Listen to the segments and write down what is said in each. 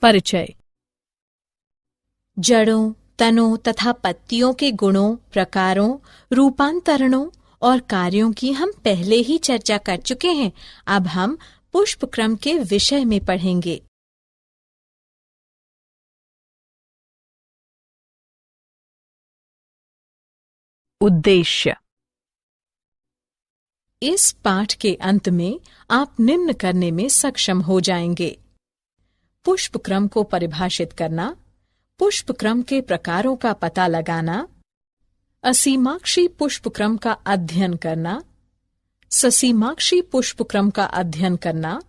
परिचय। जड़ों, तनों तथा पत्तियों के गुणों, प्रकारों, रूपांतरणों और कार्यों की हम पहले ही चर्चा कर चुके हैं। अब हम पुष्प क्रम के विषय में पढ़ेंगे। उद्देश्य। इस पाठ के अंत में आप निम्न करने में सक्षम हो जाएंगे: पुष्प क्रम को परिभाषित करना, पुष्प क्रम के प्रकारों का पता लगाना, असीमाक्षी पुष्प क्रम का अध्ययन करना, ससीमाक्षी पुष्प क्रम का अध्ययन करना,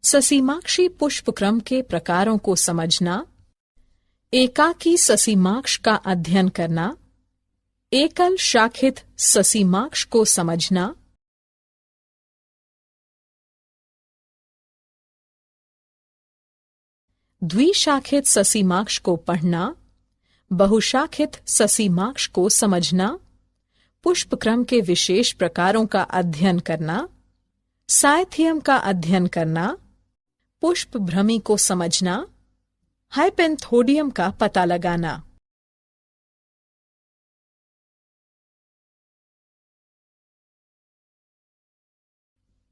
ससीमाक्षी पुष्प क्रम के प्रकारों को समझना, एकाकी ससीमाक्ष का अध्ययन करना, एकल शाखित ससीमाक्ष को समझना, द्विशाखित ससीमाक्ष को पढ़ना, बहुशाखित ससीमाक्ष को समझना, पुष्प क्रम के विशेष प्रकारों का अध्ययन करना, साइथियम का अध्ययन करना, पुष्प भ्रमी को समझना, हाइपेंथोडियम का पता लगाना।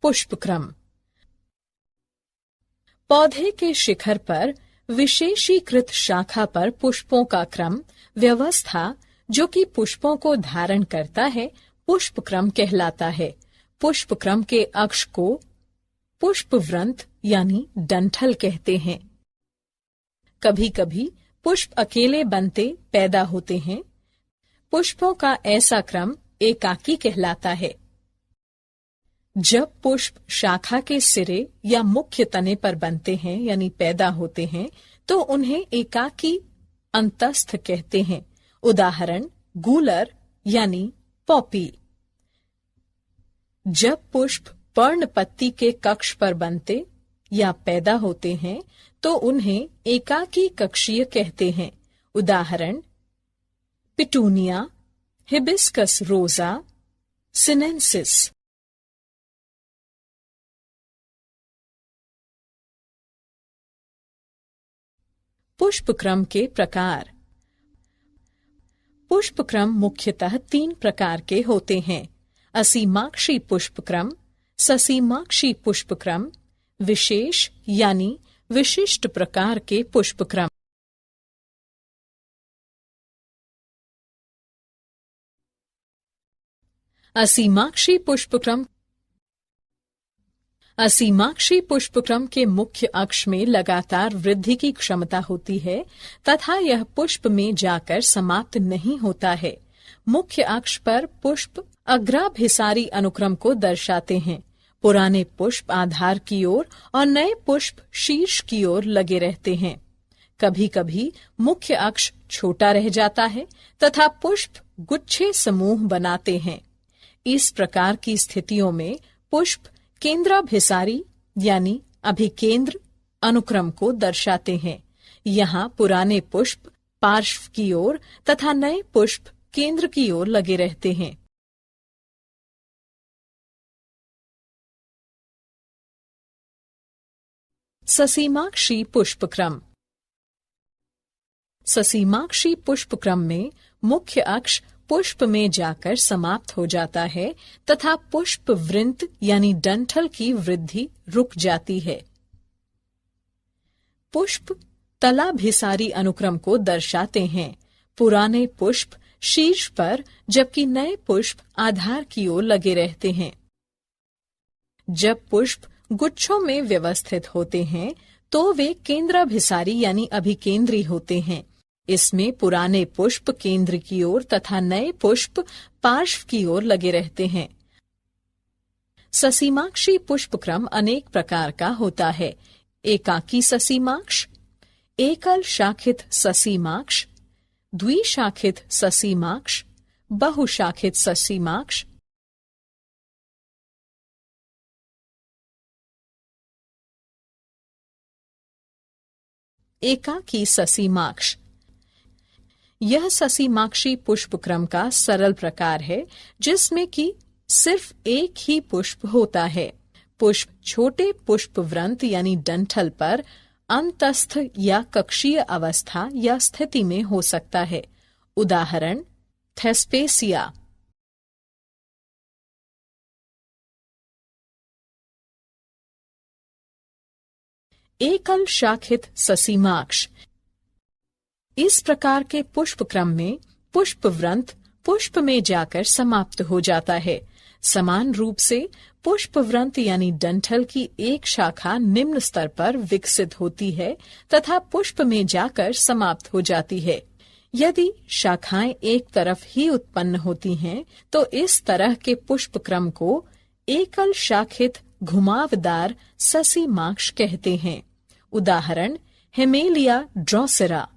पुष्प क्रम। पौधे के शिखर पर विशेषीकृत शाखा पर पुष्पों का क्रम व्यवस्था जो कि पुष्पों को धारण करता है, पुष्प क्रम कहलाता है। पुष्प क्रम के अक्ष को पुष्पवृंत यानी डंठल कहते हैं। कभी कभी पुष्प अकेले बनते पैदा होते हैं। पुष्पों का ऐसा क्रम एकाकी कहलाता है। जब पुष्प शाखा के सिरे या मुख्य तने पर बनते हैं यानी पैदा होते हैं, तो उन्हें एकाकी अंतस्थ कहते हैं। उदाहरण गूलर यानी पॉपी। जब पुष्प पर्णपत्ती के कक्ष पर बनते या पैदा होते हैं, तो उन्हें एकाकी कक्षीय कहते हैं। उदाहरण पिटूनिया, हिबिस्कस रोजा, सिनेंसिस। पुष्प क्रम के प्रकार। पुष्प क्रम मुख्यतः 3 प्रकार के होते हैं: असीमाक्षी पुष्प क्रम, ससीमाक्षी पुष्प क्रम, विशेष यानी विशिष्ट प्रकार के पुष्प क्रम। असीमाक्षी पुष्प क्रम। असीमाक्षी पुष्पक्रम के मुख्य अक्ष में लगातार वृद्धि की क्षमता होती है तथा यह पुष्प में जाकर समाप्त नहीं होता है। मुख्य अक्ष पर पुष्प अग्राभिसारी अनुक्रम को दर्शाते हैं। पुराने पुष्प आधार की ओर और नए पुष्प शीर्ष की ओर लगे रहते हैं। कभी कभी मुख्य अक्ष छोटा रह जाता है तथा पुष्प गुच्छे समूह बनाते हैं। इस प्रकार की स्थितियों में पुष्प केंद्राभिसारी यानी अभिकेंद्र अनुक्रम को दर्शाते हैं। यहाँ पुराने पुष्प पार्श्व की ओर तथा नए पुष्प केंद्र की ओर लगे रहते हैं। ससीमाक्षी पुष्पक्रम। ससीमाक्षी पुष्पक्रम में मुख्य अक्ष पुष्प में जाकर समाप्त हो जाता है तथा पुष्प वृंत यानी डंठल की वृद्धि रुक जाती है। पुष्प तलाभिसारी अनुक्रम को दर्शाते हैं। पुराने पुष्प शीर्ष पर जबकि नए पुष्प आधार की ओर लगे रहते हैं। जब पुष्प गुच्छों में व्यवस्थित होते हैं तो वे केंद्राभिसारी यानी अभिकेंद्री होते हैं। इसमें पुराने पुष्प केंद्र की ओर तथा नए पुष्प पार्श्व की ओर लगे रहते हैं। ससीमाक्षी पुष्पक्रम अनेक प्रकार का होता है: एकाकी ससीमाक्ष, एकल शाखित ससीमाक्ष, द्विशाखित ससीमाक्ष, बहुशाखित ससीमाक्ष। एकाकी ससीमाक्ष। यह ससीमाक्षी पुष्पक्रम का सरल प्रकार है जिसमें कि सिर्फ एक ही पुष्प होता है। पुष्प छोटे पुष्पवृंत यानी डंठल पर अंतस्थ या कक्षीय अवस्था या स्थिति में हो सकता है। उदाहरण थेस्पेसिया। एकल शाखित ससीमाक्ष। इस प्रकार के पुष्प क्रम में पुष्पवृंत पुष्प में जाकर समाप्त हो जाता है। समान रूप से पुष्पवृंत यानी डंठल की एक शाखा निम्न स्तर पर विकसित होती है तथा पुष्प में जाकर समाप्त हो जाती है। यदि शाखाएं एक तरफ ही उत्पन्न होती हैं, तो इस तरह के पुष्प क्रम को एकल शाखित घुमावदार ससीमाक्ष कहते हैं। उदाहरण हेमेलिया ड्रोसेरा।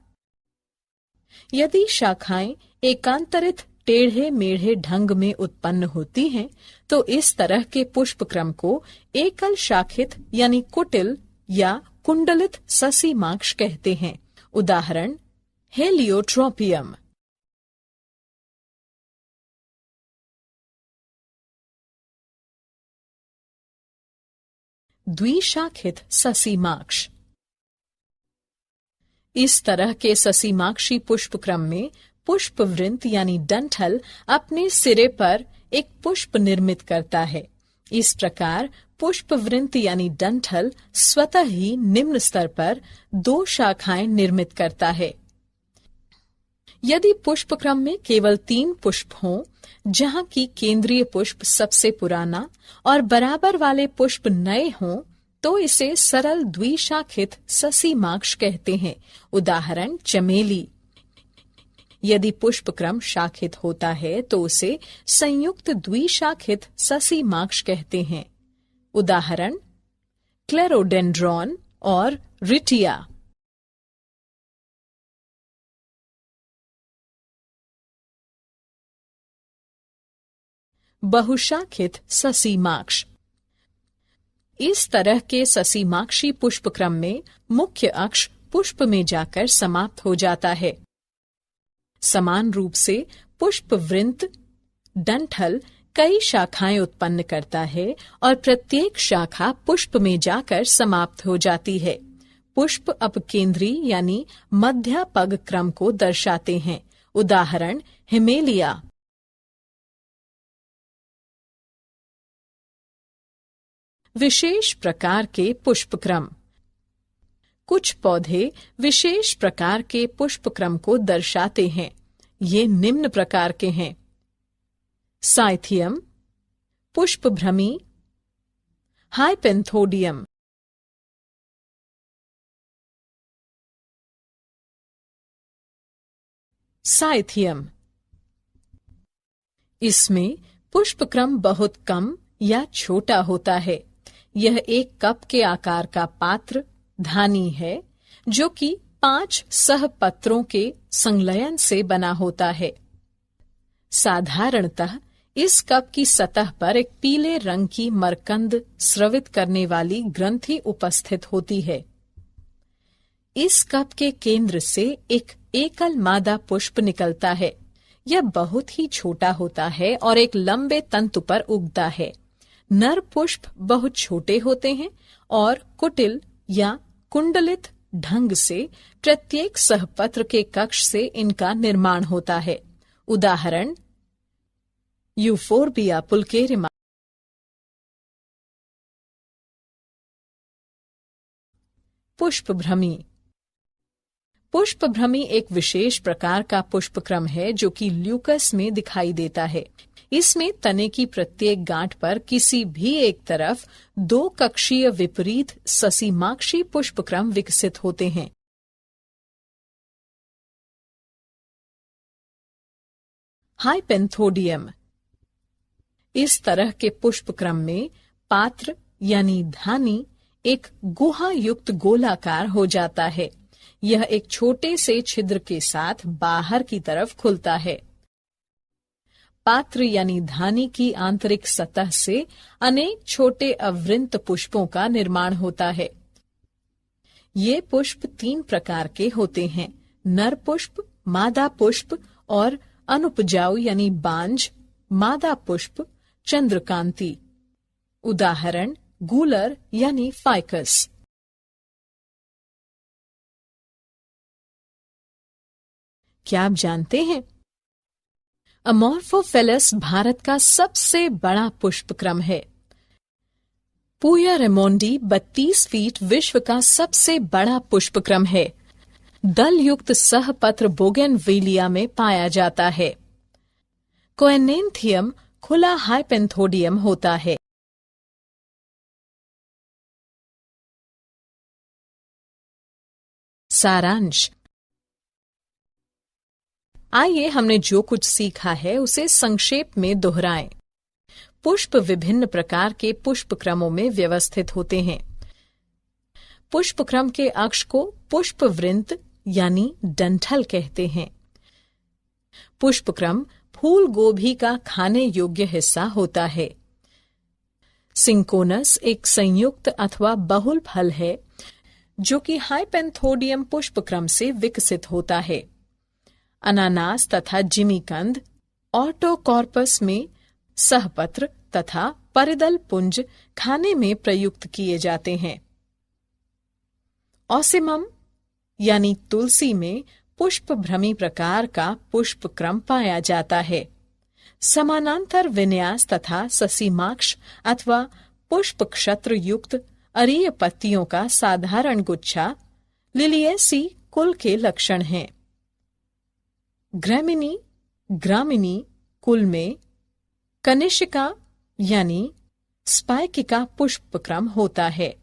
यदि शाखाएं एकांतरित टेढ़े मेढ़े ढंग में उत्पन्न होती हैं, तो इस तरह के पुष्प क्रम को एकल शाखित यानी कुटिल या कुंडलित ससीमाक्ष कहते हैं। उदाहरण हेलियोट्रोपियम। द्विशाखित ससीमाक्ष। इस तरह के ससीमाक्षी पुष्पक्रम में पुष्पवृंत यानी डंठल अपने सिरे पर एक पुष्प निर्मित करता है। इस प्रकार पुष्पवृंत यानी डंठल स्वतः ही निम्न स्तर पर दो शाखाएं निर्मित करता है। यदि पुष्पक्रम में केवल 3 पुष्प हों, जहां की केंद्रीय पुष्प सबसे पुराना और बराबर वाले पुष्प नए हों, तो इसे सरल द्विशाखित ससीमाक्ष कहते हैं। उदाहरण चमेली। यदि पुष्पक्रम शाखित होता है तो उसे संयुक्त द्विशाखित ससीमाक्ष कहते हैं। उदाहरण क्लेरोडेंड्रॉन और रिटिया। बहुशाखित ससीमाक्ष। इस तरह के ससीमाक्षी पुष्पक्रम में मुख्य अक्ष पुष्प में जाकर समाप्त हो जाता है। समान रूप से पुष्पवृंत डंठल कई शाखाएं उत्पन्न करता है और प्रत्येक शाखा पुष्प में जाकर समाप्त हो जाती है। पुष्प अपकेंद्री यानी मध्यपग क्रम को दर्शाते हैं। उदाहरण हिमेलिया। विशेष प्रकार के पुष्पक्रम। कुछ पौधे विशेष प्रकार के पुष्पक्रम को दर्शाते हैं। ये निम्न प्रकार के हैं: साइथियम, पुष्पभ्रमी, हाइपेंथोडियम। साइथियम। इसमें पुष्पक्रम बहुत कम या छोटा होता है। यह एक कप के आकार का पात्र धानी है जो कि 5 सहपत्रों के संलयन से बना होता है। साधारणतः इस कप की सतह पर एक पीले रंग की मरकंद स्रवित करने वाली ग्रंथि उपस्थित होती है। इस कप के केंद्र से एक एकल मादा पुष्प निकलता है। यह बहुत ही छोटा होता है और एक लंबे तंतु पर उगता है। नर पुष्प बहुत छोटे होते हैं और कुटिल या कुंडलित ढंग से प्रत्येक सहपत्र के कक्ष से इनका निर्माण होता है। उदाहरण यूफोर्बिया पुल्केरिमा। पुष्पभ्रमी। पुष्पभ्रमी एक विशेष प्रकार का पुष्पक्रम है जो कि ल्यूकस में दिखाई देता है। इसमें तने की प्रत्येक गांठ पर किसी भी एक तरफ 2 कक्षीय विपरीत ससीमाक्षी पुष्पक्रम विकसित होते हैं। हाइपेंथोडियम। इस तरह के पुष्पक्रम में पात्र यानी धानी एक गुहा युक्त गोलाकार हो जाता है। यह एक छोटे से छिद्र के साथ बाहर की तरफ खुलता है। पात्र यानी धानी की आंतरिक सतह से अनेक छोटे अवृंत पुष्पों का निर्माण होता है। ये पुष्प 3 प्रकार के होते हैं: नर पुष्प, मादा पुष्प और अनुपजाऊ यानी बांझ मादा पुष्प चंद्रकांति। उदाहरण गूलर यानी फाइकस। क्या आप जानते हैं? अमोर्फोफिलस भारत का सबसे बड़ा पुष्पक्रम है। पूया रेमोंडी 32 फीट विश्व का सबसे बड़ा पुष्पक्रम है। दल युक्त सहपत्र बोगेनविलिया में पाया जाता है। कोएनेंथियम खुला हाइपेंथोडियम होता है। सारांश। आइए हमने जो कुछ सीखा है उसे संक्षेप में दोहराएं। पुष्प विभिन्न प्रकार के पुष्पक्रमों में व्यवस्थित होते हैं। पुष्पक्रम के अक्ष को पुष्पवृंत यानी डंठल कहते हैं। पुष्पक्रम फूल गोभी का खाने योग्य हिस्सा होता है। सिंकोनस एक संयुक्त अथवा बहुल फल है जो कि हाइपेंथोडियम पुष्पक्रम से विकसित होता है। अनानास तथा जिमीकंद ऑटोकॉर्पस में सहपत्र तथा परिदल पुंज खाने में प्रयुक्त किए जाते हैं। ऑसिमम यानी तुलसी में पुष्पभ्रमी प्रकार का पुष्पक्रम पाया जाता है। समानांतर विन्यास तथा ससीमाक्ष अथवा पुष्पक्षत्र युक्त अरीय पत्तियों का साधारण गुच्छा लिलिएसी कुल के लक्षण हैं। ग्रामिनी कुल में कनिष्का यानी स्पाइकिका पुष्पक्रम होता है।